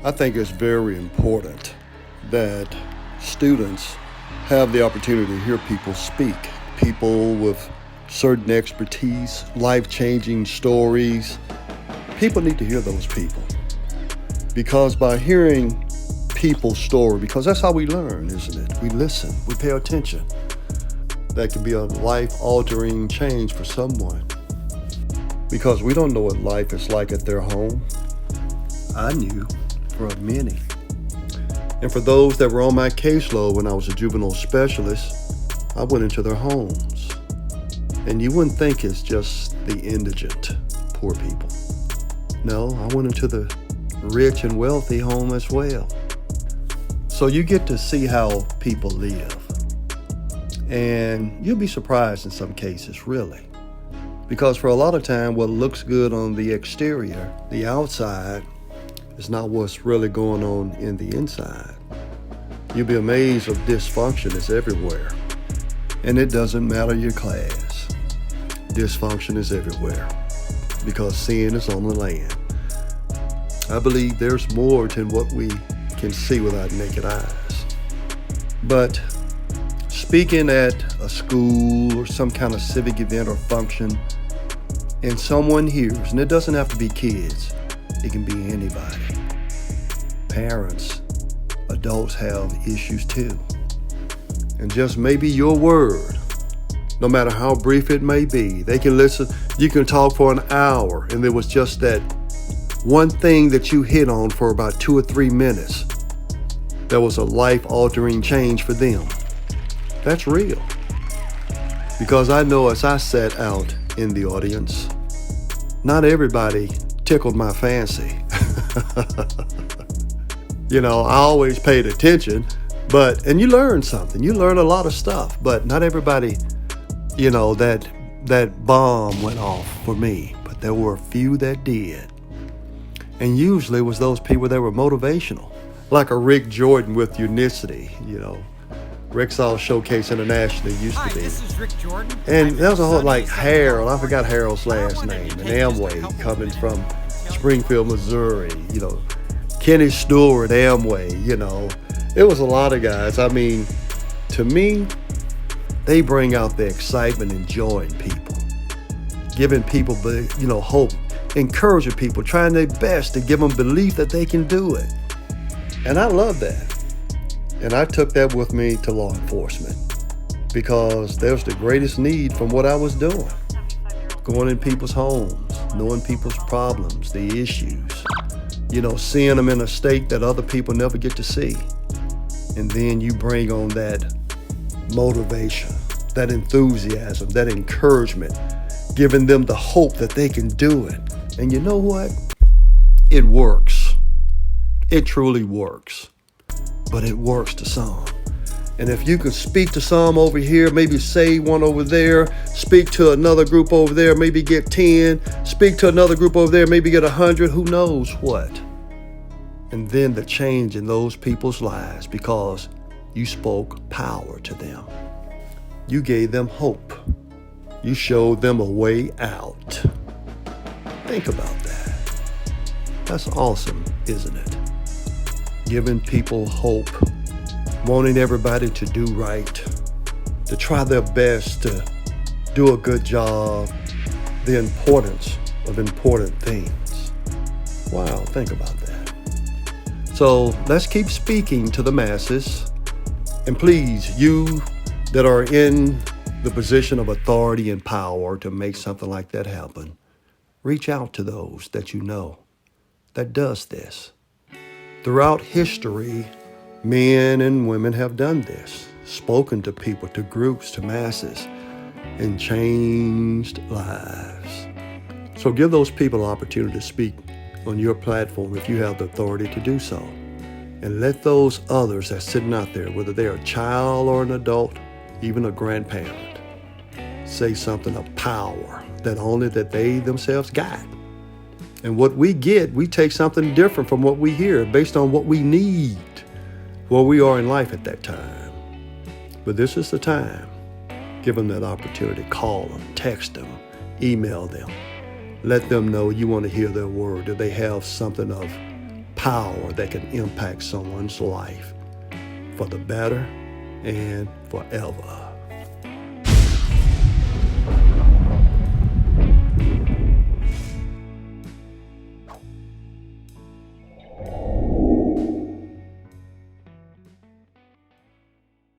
I think it's very important that students have the opportunity to hear people speak, people with certain expertise, life-changing stories. People need to hear those people because by hearing people's story, because that's how we learn, isn't it? We listen, we pay attention. That can be a life-altering change for someone because we don't know what life is like at their home. I knew for many. And for those that were on my caseload when I was a juvenile specialist, I went into their homes. And you wouldn't think it's just the indigent, poor people. No, I went into the rich and wealthy home as well. So you get to see how people live. And you'll be surprised in some cases, really. Because for a lot of time, what looks good on the exterior, the outside, is not what's really going on in the inside. You'll be amazed of dysfunction is everywhere. And it doesn't matter your class. Dysfunction is everywhere because sin is on the land. I believe there's more than what we can see with our naked eyes. But speaking at a school or some kind of civic event or function, and someone hears, and it doesn't have to be kids, it can be anybody. Parents, adults have issues too. And just maybe your word, no matter how brief it may be, they can listen, you can talk for an hour, and there was just that one thing that you hit on for about 2 or 3 minutes. That was a life-altering change for them. That's real. Because I know as I sat out in the audience, not everybody tickled my fancy. I always paid attention, and you learn something. You learn a lot of stuff, but not everybody, that bomb went off for me, but there were a few that did. And usually it was those people that were motivational, like a Rick Jordan with Unicity, Rick's all Showcase International used to be. This is Rick Jordan. And there was a whole Harold, I forgot Harold's last name, and Amway coming from Springfield, Missouri, Kenny Stewart, Amway, It was a lot of guys. I mean, to me, they bring out the excitement and joy in people, giving people, hope, encouraging people, trying their best to give them belief that they can do it. And I love that. And I took that with me to law enforcement because there was the greatest need from what I was doing. Going in people's homes, knowing people's problems, the issues, seeing them in a state that other people never get to see. And then you bring on that motivation, that enthusiasm, that encouragement, giving them the hope that they can do it. And you know what? It works. It truly works. But it works to some. And if you could speak to some over here, maybe say one over there, speak to another group over there, maybe get 10, speak to another group over there, maybe get 100, who knows what. And then the change in those people's lives because you spoke power to them. You gave them hope. You showed them a way out. Think about that. That's awesome, isn't it? Giving people hope, wanting everybody to do right, to try their best to do a good job, the importance of important things. Wow, think about that. So let's keep speaking to the masses. And please, you that are in the position of authority and power to make something like that happen, reach out to those that you know that does this. Throughout history, men and women have done this, spoken to people, to groups, to masses, and changed lives. So give those people an opportunity to speak on your platform if you have the authority to do so. And let those others that's sitting out there, whether they're a child or an adult, even a grandparent, say something of power that only that they themselves got. And what we get, we take something different from what we hear based on what we need, where we are in life at that time. But this is the time. Give them that opportunity. Call them, text them, email them. Let them know you want to hear their word, that they have something of power that can impact someone's life for the better and forever.